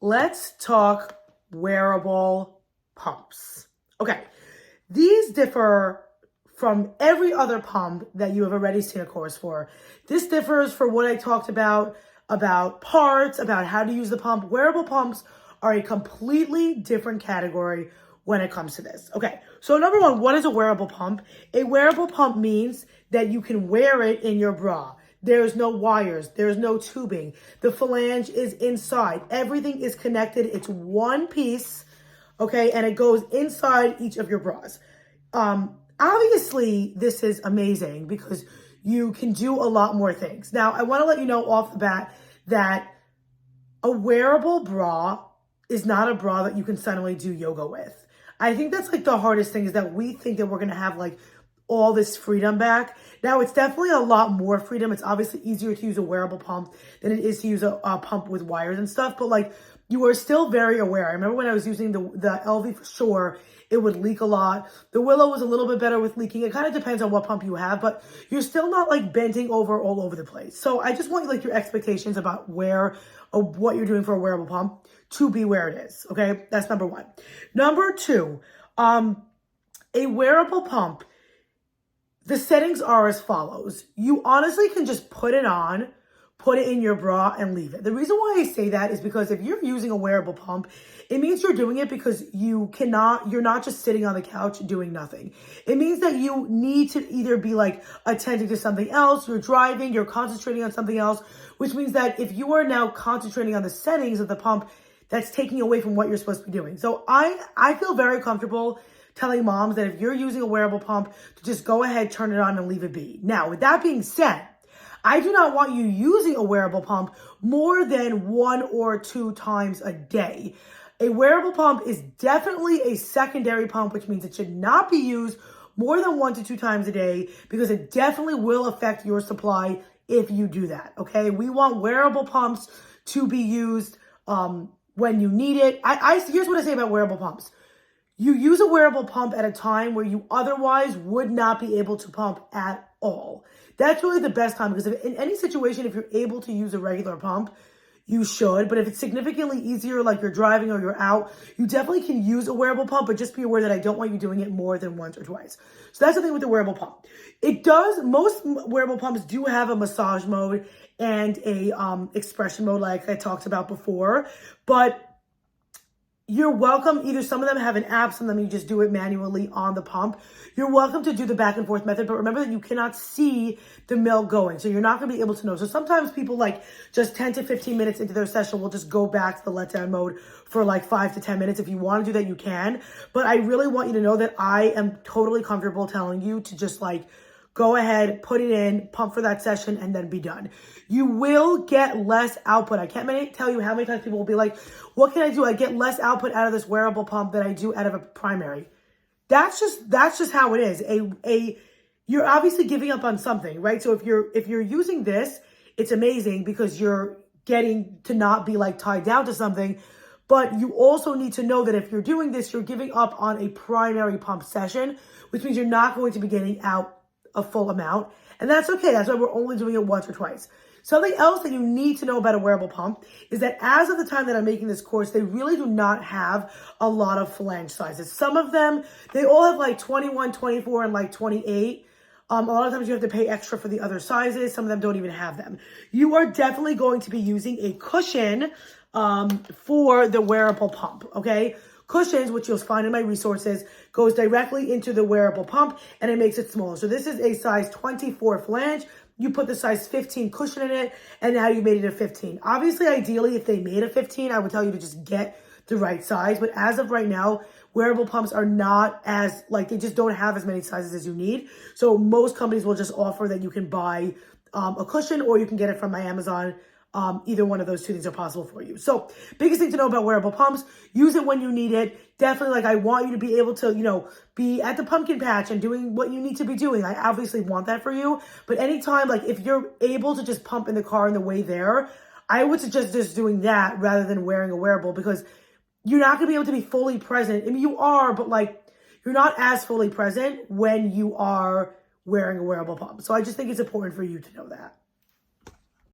let's talk wearable pumps. Okay, these differ from every other pump that you have already seen a course for. This differs for what I talked about parts, about how to use the pump. Wearable pumps are a completely different category when it comes to this. Okay, so number one, what is a wearable pump? A wearable pump means that you can wear it in your bra. There's no wires. There's no tubing. The flange is inside. Everything is connected. It's one piece, okay? And it goes inside each of your bras. Obviously, this is amazing because you can do a lot more things. Now, I want to let you know off the bat that a wearable bra is not a bra that you can suddenly do yoga with. I think that's like the hardest thing, is that we think that we're going to have like all this freedom back. Now, it's definitely a lot more freedom. It's obviously easier to use a wearable pump than it is to use a pump with wires and stuff, but like you are still very aware. I remember when I was using the LV for sure, it would leak a lot. The Willow was a little bit better with leaking. It kind of depends on what pump you have, but you're still not like bending over all over the place. So I just want like your expectations about what you're doing for a wearable pump to be where it is. Okay, that's number one. Number two, a wearable pump, the settings are as follows. You honestly can just put it on, put it in your bra and leave it. The reason why I say that is because if you're using a wearable pump, it means you're doing it because you're not just sitting on the couch doing nothing. It means that you need to either be like attending to something else, you're driving, you're concentrating on something else, which means that if you are now concentrating on the settings of the pump, that's taking away from what you're supposed to be doing. So I feel very comfortable telling moms that if you're using a wearable pump, to just go ahead, turn it on and leave it be. Now, with that being said, I do not want you using a wearable pump more than 1 or 2 times a day. A wearable pump is definitely a secondary pump, which means it should not be used more than 1 to 2 times a day, because it definitely will affect your supply if you do that, okay? We want wearable pumps to be used when you need it. Here's what I say about wearable pumps. You use a wearable pump at a time where you otherwise would not be able to pump at all. That's really the best time, because in any situation, if you're able to use a regular pump, you should. But if it's significantly easier, like you're driving or you're out, you definitely can use a wearable pump, but just be aware that I don't want you doing it more than once or twice. So that's the thing with the wearable pump. Most wearable pumps do have a massage mode and a expression mode, like I talked about before, but you're welcome. Either some of them have an app, some of them you just do it manually on the pump. You're welcome to do the back and forth method, but remember that you cannot see the milk going. So you're not going to be able to know. So sometimes people like just 10 to 15 minutes into their session will just go back to the letdown mode for like 5 to 10 minutes. If you want to do that, you can. But I really want you to know that I am totally comfortable telling you to just like go ahead, put it in, pump for that session, and then be done. You will get less output. I can't tell you how many times people will be like, what can I do? I get less output out of this wearable pump than I do out of a primary. That's just how it is. You're obviously giving up on something, right? So if you're using this, it's amazing because you're getting to not be like tied down to something. But you also need to know that if you're doing this, you're giving up on a primary pump session, which means you're not going to be getting out a full amount. And that's okay. That's why we're only doing it once or twice. Something else that you need to know about a wearable pump is that as of the time that I'm making this course, they really do not have a lot of flange sizes. Some of them, they all have like 21, 24, and like 28. A lot of times you have to pay extra for the other sizes. Some of them don't even have them. You are definitely going to be using a cushion for the wearable pump, okay? Cushions, which you'll find in my resources, goes directly into the wearable pump and it makes it smaller. So this is a size 24 flange. You put the size 15 cushion in it, and now you made it a 15. Obviously, ideally, if they made a 15, I would tell you to just get the right size. But as of right now, wearable pumps are not as, they just don't have as many sizes as you need. So most companies will just offer that you can buy a cushion, or you can get it from my Amazon. Either one of those two things are possible for you. So biggest thing to know about wearable pumps, use it when you need it. Definitely, I want you to be able to, be at the pumpkin patch and doing what you need to be doing. I obviously want that for you. But anytime, if you're able to just pump in the car on the way there, I would suggest just doing that rather than wearing a wearable, because you're not going to be able to be fully present. I mean, you are, but you're not as fully present when you are wearing a wearable pump. So I just think it's important for you to know that.